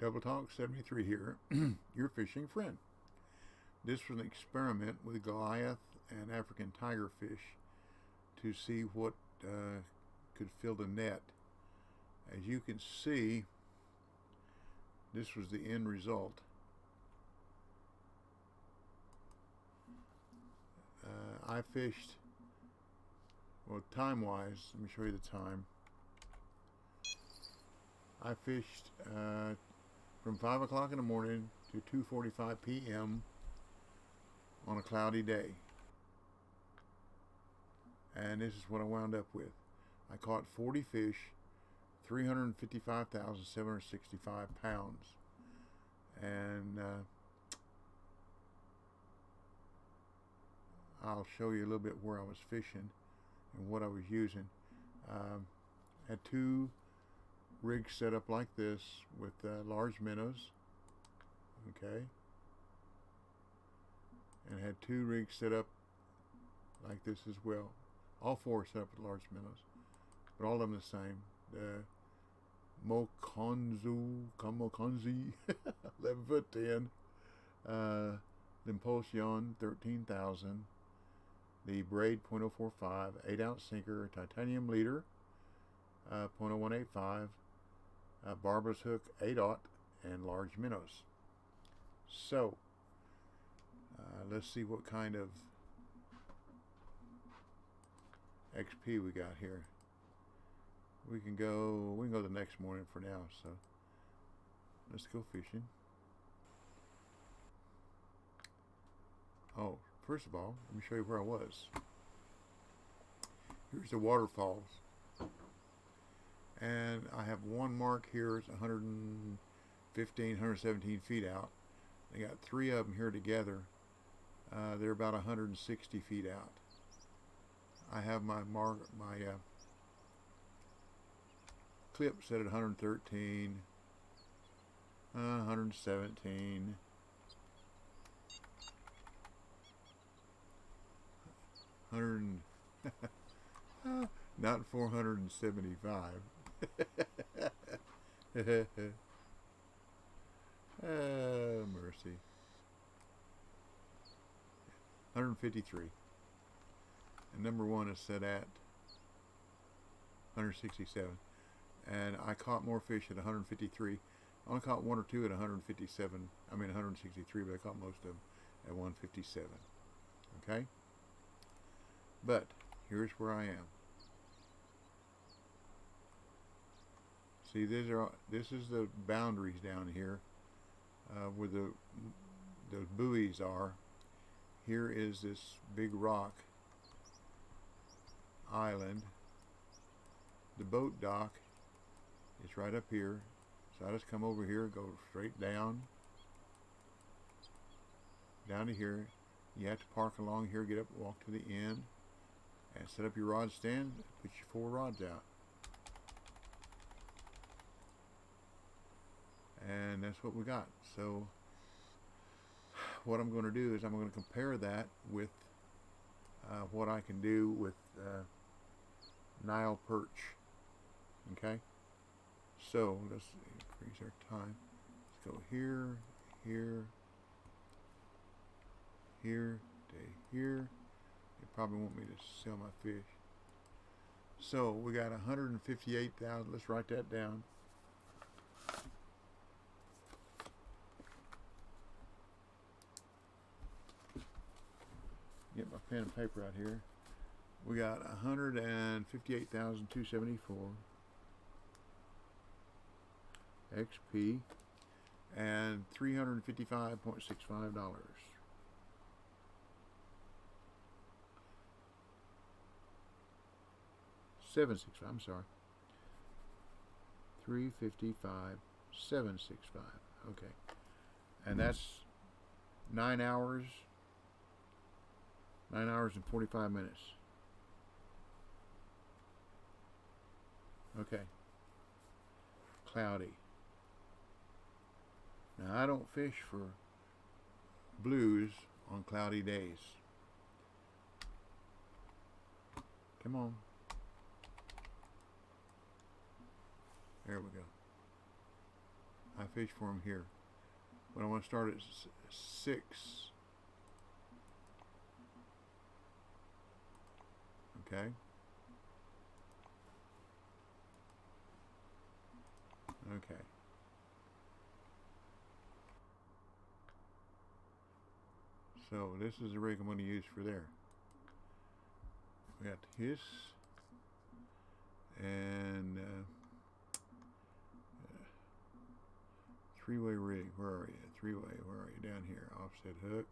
Double Talk 73 here, your fishing friend. This was an experiment with Goliath and African Tigerfish to see what could fill the net. As you can see, this was the end result. I fished, well, time-wise, let me show you the time. I fished from 5 o'clock in the morning to 2:45 p.m. on a cloudy day. And this is what I wound up with. I caught 40 fish, 355,765 pounds. And I'll show you a little bit where I was fishing and what I was using. Had two rigs set up like this with large minnows, okay, and had two rigs set up like this as well. All four set up with large minnows, but all of them the same. The Mokonzi 11 foot 10, L'Impulsion 13,000, the braid .045, 8-ounce sinker, titanium leader, .0185, barbless hook 8/0, and large minnows. So let's see what kind of XP we got here. We can go the next morning for now, so let's go fishing. Oh, first of all, let me show you where I was. Here's the waterfalls. And I have one mark here. It's 115, 117 feet out. I got three of them here together. They're about 160 feet out. I have my clip set at 113, 117, 100, not 475. Mercy. 153. And number one is set at 167. And I caught more fish at 153. I only caught one or two at 157. I mean 163, but I caught most of them at 157. Okay? But here's where I am. See, this is the boundaries down here, where the buoys are. Here is this big rock island. The boat dock is right up here. So I just come over here, go straight down to here. You have to park along here, get up, walk to the end, and set up your rod stand. Put your 4 rods out. And that's what we got. So what I'm going to do is I'm going to compare that with what I can do with Nile perch. Okay? So let's increase our time. Let's go here, here, here, to here. They probably want me to sell my fish. So we got 158,000. Let's write that down. Get my pen and paper out here. We got 158,274 XP and $355.65. I'm sorry. 355, 765. Okay. And that's 9 hours. 9 hours and 45 minutes. Okay. Cloudy. Now I don't fish for blues on cloudy days. Come on. There we go. I I fish for them here. But I want to start at 6. Okay. Okay. So this is the rig I'm going to use for there. We got his and three-way rig. Where are you? Three-way. Where are you? Down here. Offset hook.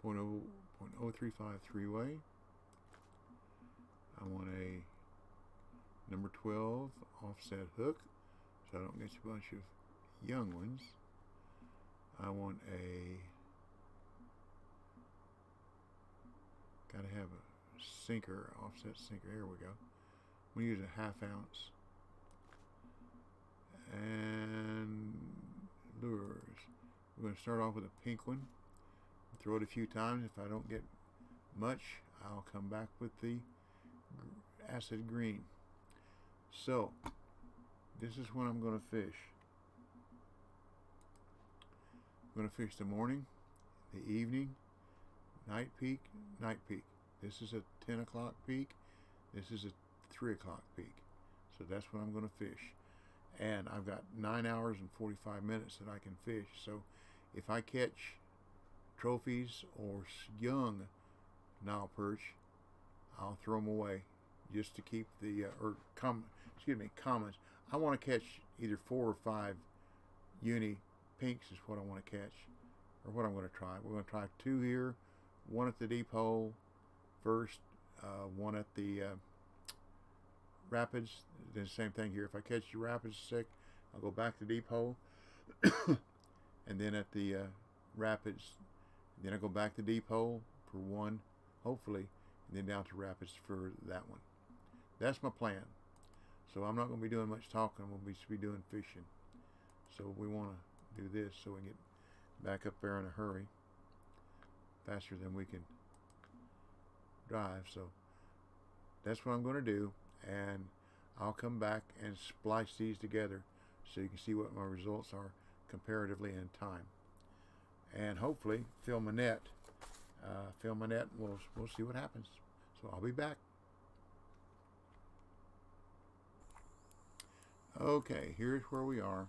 0.035 three-way. I want a number 12 offset hook, so I don't get a bunch of young ones. I want gotta have a sinker, offset sinker. Here we go. We use a 1/2 ounce. And lures. We're going to start off with a pink one. Throw it a few times. If I don't get much, I'll come back with the acid green. So this is when I'm going to fish. I'm going to fish the morning, the evening, night peak, night peak. This is a 10 o'clock peak. This is a 3 o'clock peak. So that's when I'm going to fish. And I've got 9 hours and 45 minutes that I can fish. So if I catch trophies or young Nile perch, I'll throw them away just to keep the commons. I want to catch either 4 or 5 uni pinks is what I want to catch, or what I'm going to try. We're going to try 2 here, 1 at the deep hole first, 1 at the rapids. Then same thing here. If I catch the rapids sick, I'll go back to deep hole, and then at the rapids, then I go back to deep hole for 1, hopefully, and then down to rapids for that one. That's my plan. So I'm not going to be doing much talking. We'll be doing fishing. So we want to do this so we can get back up there in a hurry, faster than we can drive. So that's what I'm going to do, and I'll come back and splice these together so you can see what my results are comparatively in time, and hopefully film a net. And we'll see what happens. So I'll be back. Okay, here's where we are.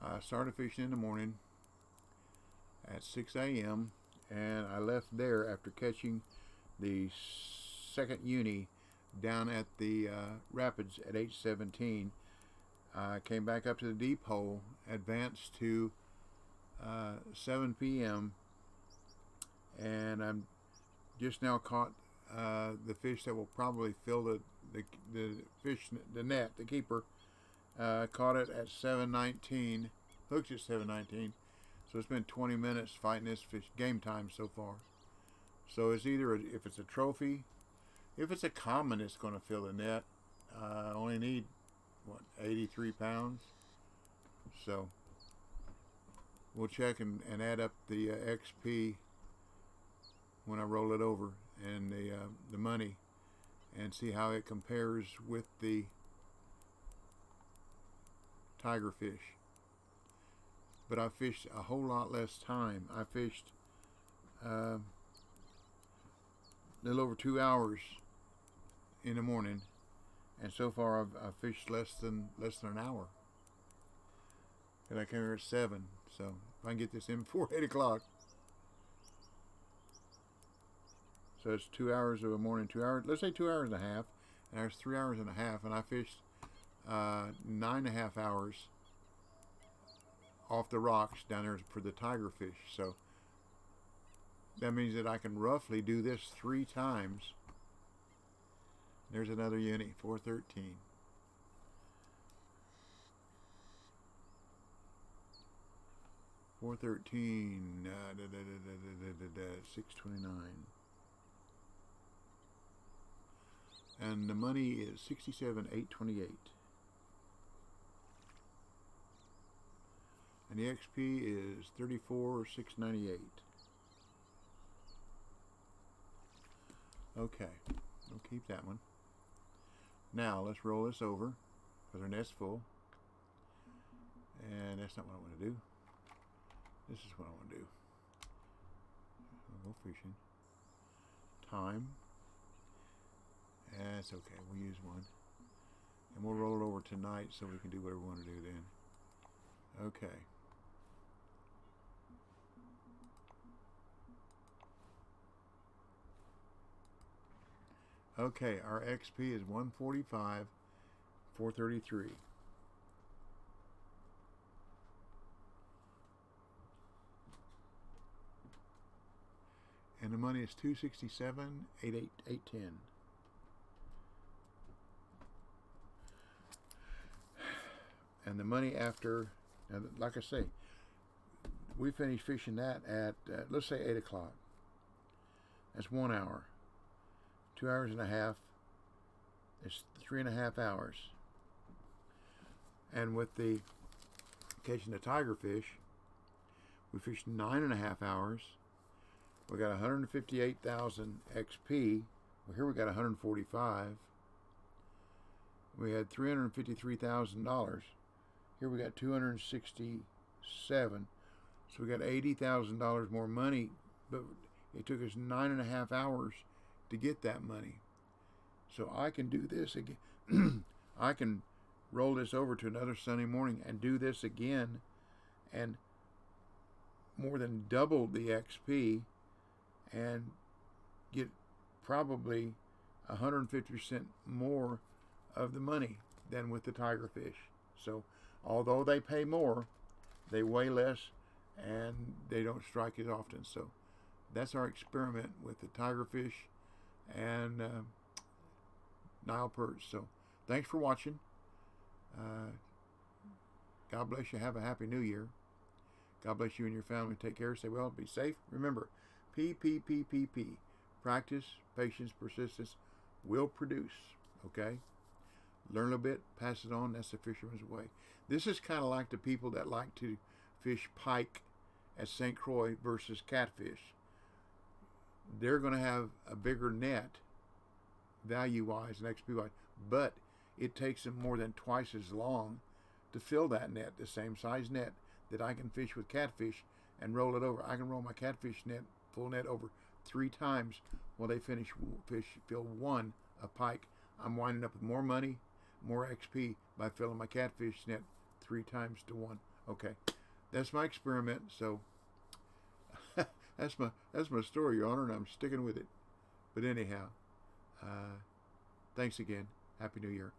I started fishing in the morning at 6 a.m. and I left there after catching the second uni down at the rapids at 8:17. I came back up to the deep hole, advanced to 7 p.m. and I'm just now caught the fish that will probably fill the net, the keeper. Caught it at 7:19, hooked at 7:19. So it's been 20 minutes fighting this fish, game time so far. So it's either, if it's a trophy, if it's a common, it's going to fill the net. I only need, 83 pounds. So we'll check and add up the XP when I roll it over, and the money, and see how it compares with the Tigerfish. But I fished a whole lot less time. I fished a little over 2 hours in the morning, and so far I've fished less than an hour. And I came here at 7, so if I can get this in before 8 o'clock. So it's 2 hours of a morning, 2 hours, let's say 2 hours and a half, and there's 3 hours and a half, and I fished 9.5 hours off the rocks down there for the Tigerfish. So that means that I can roughly do this 3 times. There's another uni, 413. $413, 629. And the money is $67,828. And the XP is $34,698. Okay, we'll keep that one. Now let's roll this over because our net's full. And that's not what I want to do. This is what I want to do. I'll go fishing. Time. That's okay. We'll use one. And we'll roll it over tonight so we can do whatever we want to do then. Okay. Okay, our XP is 145, 433. And the money is 267, 810. And the money after, now, like I say, we finished fishing that at, let's say 8 o'clock. That's 1 hour. 2 hours and a half. It's 3.5 hours. And with the catching the tigerfish, we fished 9.5 hours. We got 158,000 XP. Well, here we got 145. We had $353,000. Here we got 267. So we got $80,000 more money, but it took us 9.5 hours to get that money. So I can do this again. I can roll this over to another Sunday morning and do this again and more than double the XP and get probably 150% more of the money than with the tigerfish. So although they pay more, they weigh less and they don't strike as often. So that's our experiment with the tigerfish and Nile perch. So thanks for watching. God bless you. Have a happy new year. God bless you and your family. Take care. Stay well. Be safe. Remember, P. Practice, patience, persistence will produce. Okay? Learn a little bit, pass it on. That's the fisherman's way. This is kind of like the people that like to fish pike at St. Croix versus catfish. They're going to have a bigger net value-wise and XP-wise, but it takes them more than twice as long to fill that net, the same size net that I can fish with catfish and roll it over. I can roll my catfish net, full net over 3 times while they fill one a pike. I'm winding up with more money, more XP by filling my catfish net 3 times to 1. Okay, that's my experiment. So that's my story, Your Honor, and I'm sticking with it. But anyhow, thanks again. Happy New Year.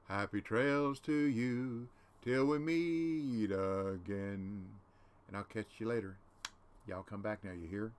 Happy trails to you till we meet again. And I'll catch you later. Y'all come back now, you hear?